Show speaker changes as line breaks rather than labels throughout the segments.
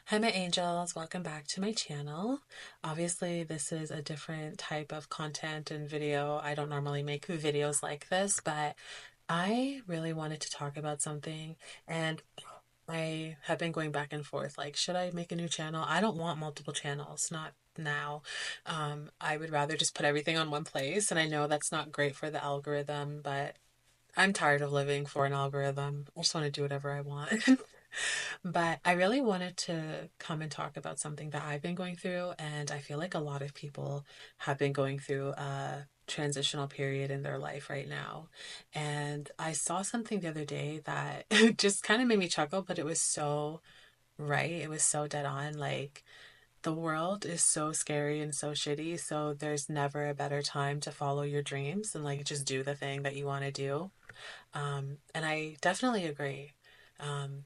Hi, my angels. Welcome back to my channel. Obviously, this is a different type of content and video. I don't normally make videos like this, but I really wanted to talk about something, and I have been going back and forth. Like, should I make a new channel? I don't want multiple channels, not now. I would rather just put everything on one place, and I know that's not great for the algorithm, but I'm tired of living for an algorithm. I just want to do whatever I want. But I really wanted to come and talk about something that I've been going through, and I feel like a lot of people have been going through a transitional period in their life right now. And I saw something the other day that just kind of made me chuckle, but it was so right. It was so dead on. Like, the world is so scary and so shitty, so there's never a better time to follow your dreams and like just do the thing that you want to do. And I definitely agree. Um,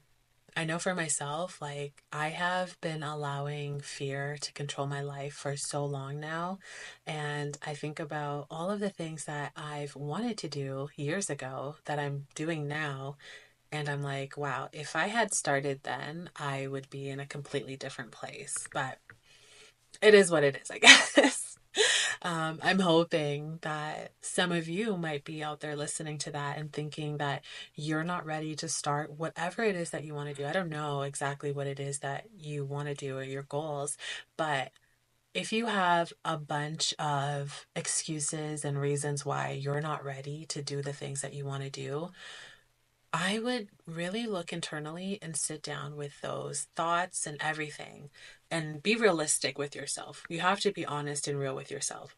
I know for myself, like, I have been allowing fear to control my life for so long now. And I think about all of the things that I've wanted to do years ago that I'm doing now. And I'm like, wow, if I had started then, I would be in a completely different place. But it is what it is, I guess. I'm hoping that some of you might be out there listening to that and thinking that you're not ready to start whatever it is that you want to do. I don't know exactly what it is that you want to do or your goals, but if you have a bunch of excuses and reasons why you're not ready to do the things that you want to do, I would really look internally and sit down with those thoughts and everything and be realistic with yourself. You have to be honest and real with yourself.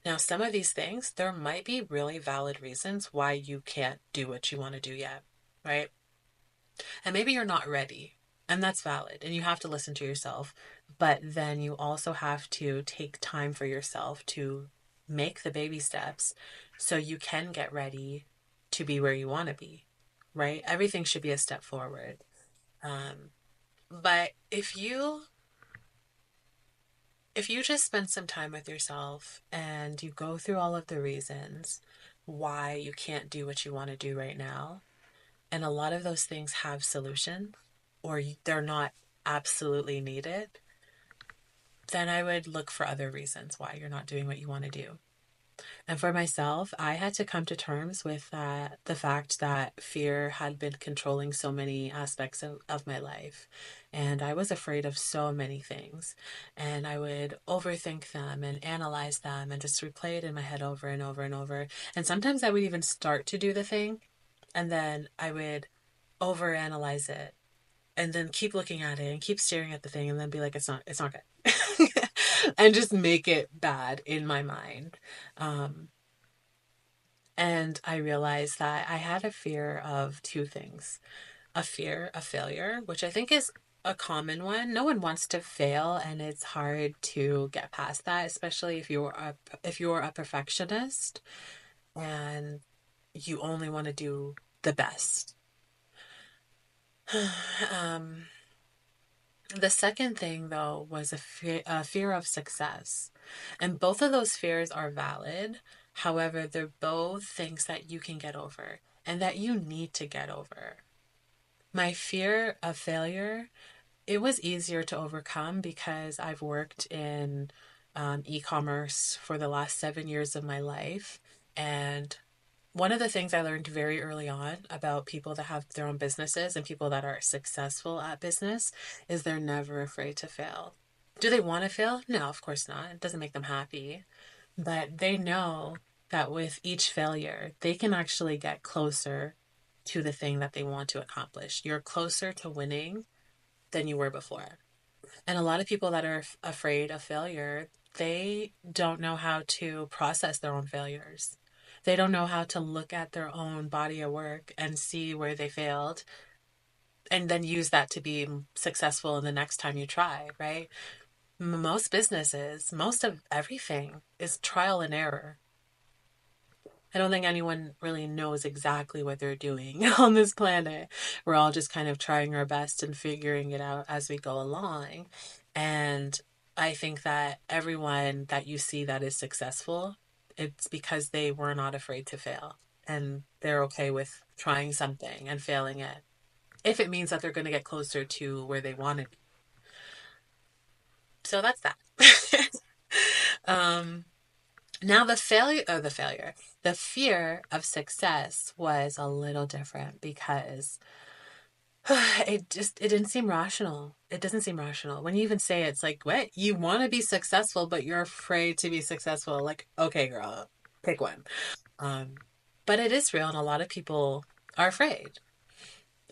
Now, some of these things, there might be really valid reasons why you can't do what you want to do yet, right? And maybe you're not ready, and that's valid, and you have to listen to yourself. But then you also have to take time for yourself to make the baby steps so you can get ready to be where you want to be, right? Everything should be a step forward. Um, but if you just spend some time with yourself and you go through all of the reasons why you can't do what you want to do right now, and a lot of those things have solution or they're not absolutely needed, then I would look for other reasons why you're not doing what you want to do. And for myself, I had to come to terms with the fact that fear had been controlling so many aspects of my life. And I was afraid of so many things. And I would overthink them and analyze them and just replay it in my head over and over and over. And sometimes I would even start to do the thing and then I would overanalyze it and then keep looking at it and keep staring at the thing and then be like, it's not good. And just make it bad in my mind. Um, and I realized that I had a fear of two things: a fear of failure, which I think is a common one. No one wants to fail, and it's hard to get past that, especially if you're a perfectionist and you only want to do the best. um, the second thing, though, was a fear of success. And both of those fears are valid. However, they're both things that you can get over and that you need to get over. My fear of failure, it was easier to overcome because I've worked in e-commerce for the last 7 years of my life. And one of the things I learned very early on about people that have their own businesses and people that are successful at business is they're never afraid to fail. Do they want to fail? No, of course not. It doesn't make them happy. But they know that with each failure, they can actually get closer to the thing that they want to accomplish. You're closer to winning than you were before. And a lot of people that are afraid of failure, they don't know how to process their own failures. They don't know how to look at their own body of work and see where they failed and then use that to be successful in the next time you try, right? Most businesses, most of everything is trial and error. I don't think anyone really knows exactly what they're doing on this planet. We're all just kind of trying our best and figuring it out as we go along. And I think that everyone that you see that is successful, it's because they were not afraid to fail and they're okay with trying something and failing it if it means that they're going to get closer to where they want to be. So that's that. um, Now the fear of success was a little different because it didn't seem rational. It doesn't seem rational. When you even say it, it's like, what? You want to be successful, but you're afraid to be successful. Like, okay, girl, pick one. Um, but it is real, and a lot of people are afraid.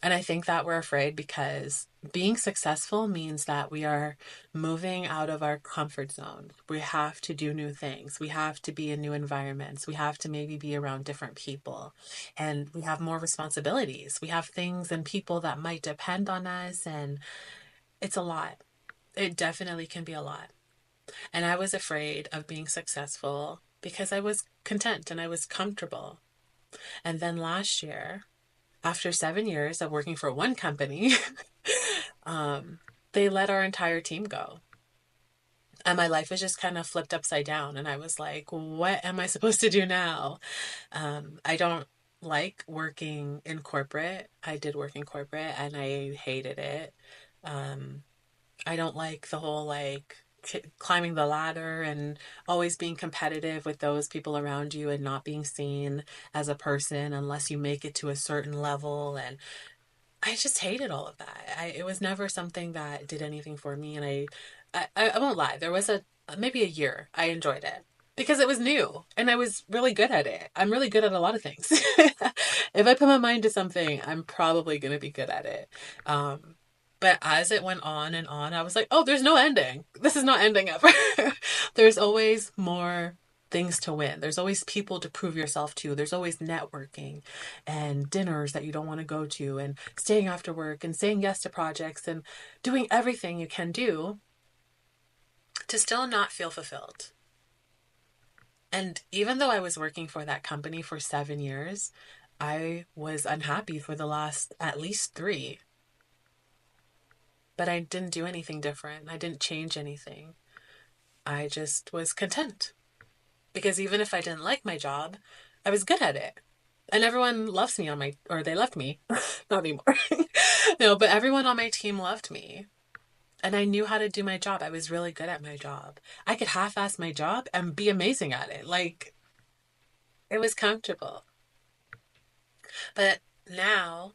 And I think that we're afraid because being successful means that we are moving out of our comfort zone. We have to do new things. We have to be in new environments. We have to maybe be around different people. And we have more responsibilities. We have things and people that might depend on us. And it's a lot. It definitely can be a lot. And I was afraid of being successful because I was content and I was comfortable. And then last year, after 7 years of working for one company, um, they let our entire team go. And my life was just kind of flipped upside down. And I was like, what am I supposed to do now? I don't like working in corporate. I did work in corporate and I hated it. Um, I don't like the whole like climbing the ladder and always being competitive with those people around you and not being seen as a person unless you make it to a certain level. And I just hated all of that. It was never something that did anything for me, and I won't lie. There was a maybe a year I enjoyed it because it was new and I was really good at it. I'm really good at a lot of things. If I put my mind to something, I'm probably going to be good at it. But as it went on and on, I was like, oh, there's no ending. This is not ending ever. There's always more things to win. There's always people to prove yourself to. There's always networking and dinners that you don't want to go to and staying after work and saying yes to projects and doing everything you can do to still not feel fulfilled. And even though I was working for that company for 7 years, I was unhappy for the last at least three. But I didn't do anything different. I didn't change anything. I just was content. Because even if I didn't like my job, I was good at it. And everyone loves me on my, or they loved me, not anymore. No, but everyone on my team loved me. And I knew how to do my job. I was really good at my job. I could half ass my job and be amazing at it. Like, it was comfortable. But now,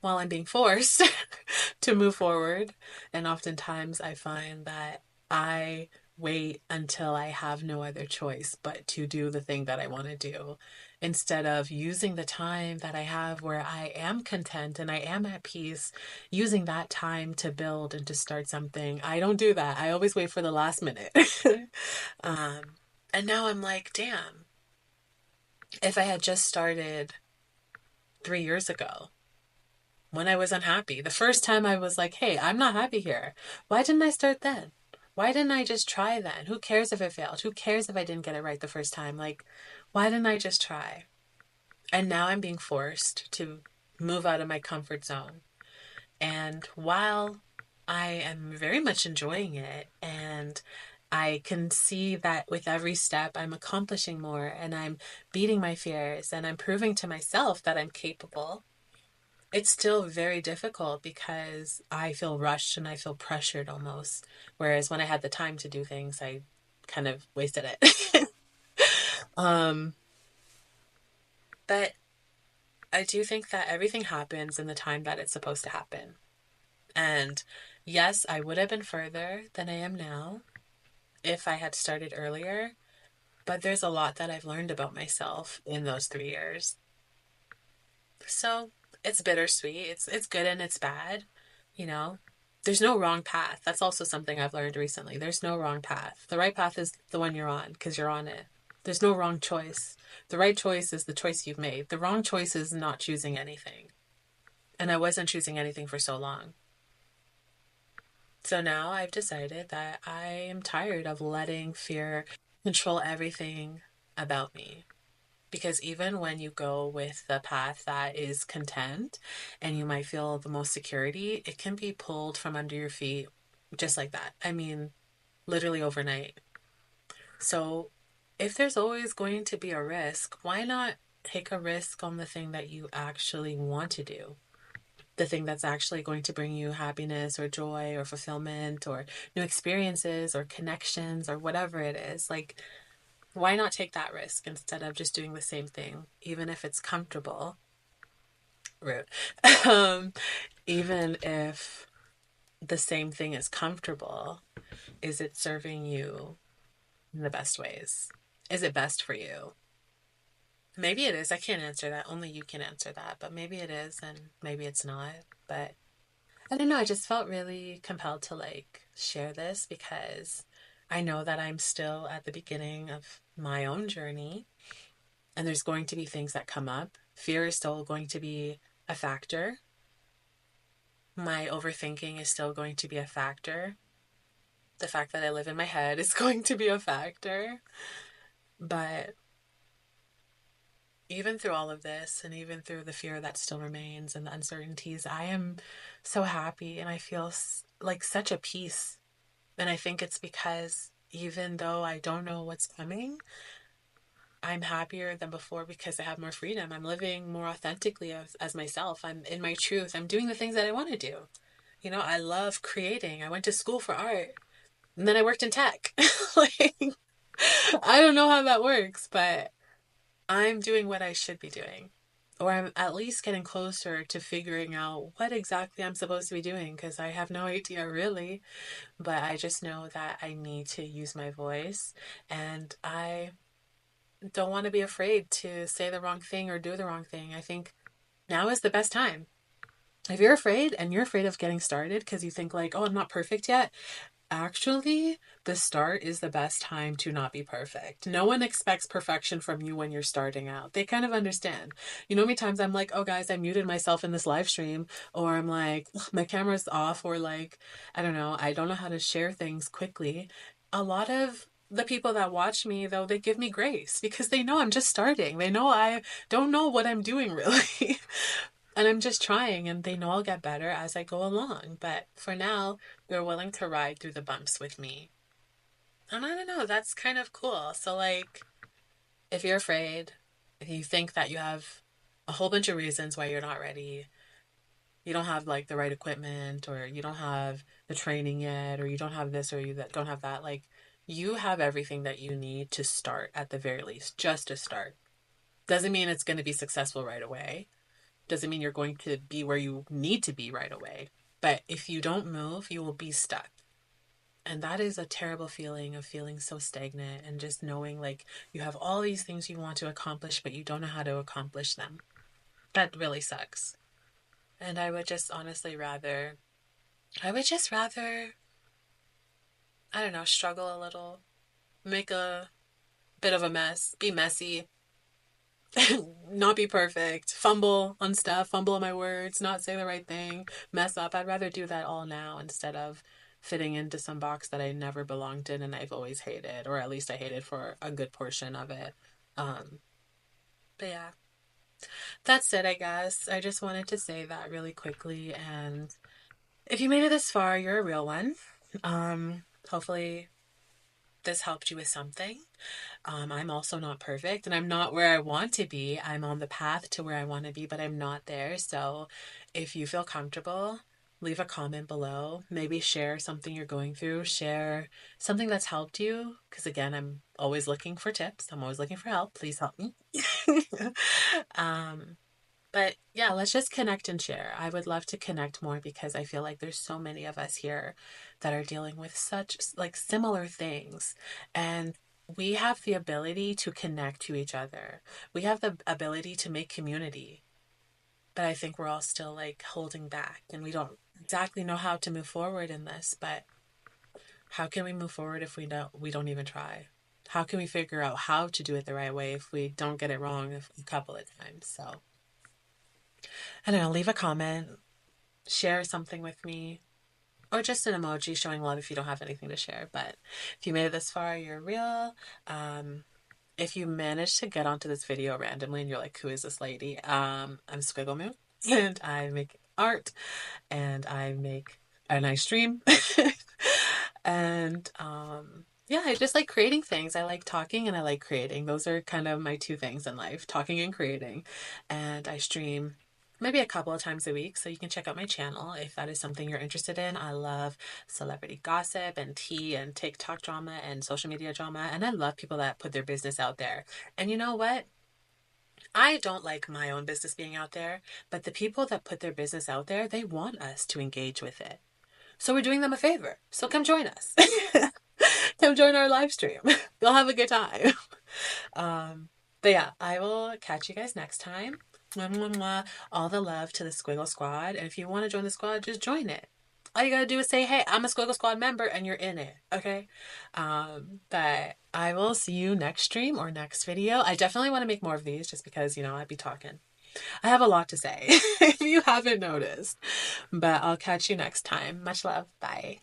while I'm being forced to move forward, and oftentimes I find that I wait until I have no other choice but to do the thing that I want to do instead of using the time that I have where I am content and I am at peace, using that time to build and to start something. I don't do that. I always wait for the last minute. um, and now I'm like, damn, if I had just started 3 years ago, when I was unhappy. The first time I was like, hey, I'm not happy here. Why didn't I start then? Why didn't I just try then? Who cares if it failed? Who cares if I didn't get it right the first time? Like, why didn't I just try? And now I'm being forced to move out of my comfort zone. And while I am very much enjoying it and I can see that with every step I'm accomplishing more and I'm beating my fears and I'm proving to myself that I'm capable, it's still very difficult because I feel rushed and I feel pressured almost. Whereas when I had the time to do things, I kind of wasted it. um, but I do think that everything happens in the time that it's supposed to happen. And yes, I would have been further than I am now if I had started earlier. But there's a lot that I've learned about myself in those 3 years. So it's bittersweet. It's good and it's bad, you know. There's no wrong path. That's also something I've learned recently. There's no wrong path. The right path is the one you're on because you're on it. There's no wrong choice. The right choice is the choice you've made. The wrong choice is not choosing anything. And I wasn't choosing anything for so long. So now I've decided that I am tired of letting fear control everything about me. Because even when you go with the path that is content and you might feel the most security, it can be pulled from under your feet just like that. I mean, literally overnight. So if there's always going to be a risk, why not take a risk on the thing that you actually want to do? the thing that's actually going to bring you happiness or joy or fulfillment or new experiences or connections or whatever it is. Like, why not take that risk instead of just doing the same thing, even if it's comfortable? Rude. um, Even if the same thing is comfortable, is it serving you in the best ways? Is it best for you? Maybe it is. I can't answer that. Only you can answer that. But maybe it is and maybe it's not. But I don't know. I just felt really compelled to like share this because I know that I'm still at the beginning of my own journey and there's going to be things that come up. Fear is still going to be a factor. My overthinking is still going to be a factor. The fact that I live in my head is going to be a factor. But even through all of this and even through the fear that still remains and the uncertainties, I am so happy and I feel like such a peace. And I think it's because even though I don't know what's coming, I'm happier than before because I have more freedom. I'm living more authentically as myself. I'm in my truth. I'm doing the things that I want to do. You know, I love creating. I went to school for art and then I worked in tech. Like, I don't know how that works, but I'm doing what I should be doing. Or I'm at least getting closer to figuring out what exactly I'm supposed to be doing because I have no idea really. But I just know that I need to use my voice and I don't want to be afraid to say the wrong thing or do the wrong thing. I think now is the best time. If you're afraid and you're afraid of getting started because you think like, oh, I'm not perfect yet, actually, the start is the best time to not be perfect. No one expects perfection from you when you're starting out. They kind of understand. You know how many times I'm like, oh, guys, I muted myself in this live stream, or I'm like, my camera's off, or like, I don't know, I don't know how to share things quickly. A lot of the people that watch me, though, they give me grace because they know I'm just starting. They know I don't know what I'm doing really. And I'm just trying, and they know I'll get better as I go along. But for now, they're willing to ride through the bumps with me. And I don't know, that's kind of cool. So, like, if you're afraid, if you think that you have a whole bunch of reasons why you're not ready, you don't have like the right equipment, or you don't have the training yet, or you don't have this, or you that don't have that, like, you have everything that you need to start at the very least, just to start. Doesn't mean it's going to be successful right away. Doesn't mean you're going to be where you need to be right away. But if you don't move, you will be stuck. And that is a terrible feeling of feeling so stagnant and just knowing like you have all these things you want to accomplish, but you don't know how to accomplish them. That really sucks. And I would just honestly rather, I would just rather, I don't know, struggle a little, make a bit of a mess, be messy, not be perfect, fumble on stuff, fumble on my words, not say the right thing, mess up. I'd rather do that all now instead of fitting into some box that I never belonged in and I've always hated, or at least I hated for a good portion of it. Um, but yeah, that's it, I guess. I just wanted to say that really quickly. And if you made it this far, you're a real one. Hopefully, this helped you with something. I'm also not perfect and I'm not where I want to be. I'm on the path to where I want to be, but I'm not there. So if you feel comfortable, leave a comment below. Maybe share something you're going through, share something that's helped you. Because again, I'm always looking for tips, I'm always looking for help. Please help me. um, but yeah, let's just connect and share. I would love to connect more because I feel like there's so many of us here that are dealing with such like similar things. And we have the ability to connect to each other. We have the ability to make community. But I think we're all still like holding back and we don't exactly know how to move forward in this, but how can we move forward if we don't even try? How can we figure out how to do it the right way if we don't get it wrong a couple of times? So I don't know, leave a comment, share something with me, or just an emoji showing love if you don't have anything to share. But if you made it this far, you're real. If you managed to get onto this video randomly and you're like, who is this lady? I'm Squiggle Moon and I make art and I stream. And yeah, I just like creating things. I like talking and I like creating. Those are kind of my two things in life, talking and creating. And I stream maybe a couple of times a week. So you can check out my channel if that is something you're interested in. I love celebrity gossip and tea and TikTok drama and social media drama. And I love people that put their business out there. And you know what? I don't like my own business being out there, but the people that put their business out there, they want us to engage with it. So we're doing them a favor. So come join us. Come join our live stream. You'll have a good time. Um, but yeah, I will catch you guys next time. Mwah, mwah, mwah. All the love to the Squiggle Squad. And if you want to join the squad, just join it. All you gotta do is say, hey, I'm a Squiggle Squad member, and you're in it. Okay? But I will see you next stream or next video. I definitely want to make more of these just because, I'd be talking. I have a lot to say if you haven't noticed. But I'll catch you next time. Much love. Bye.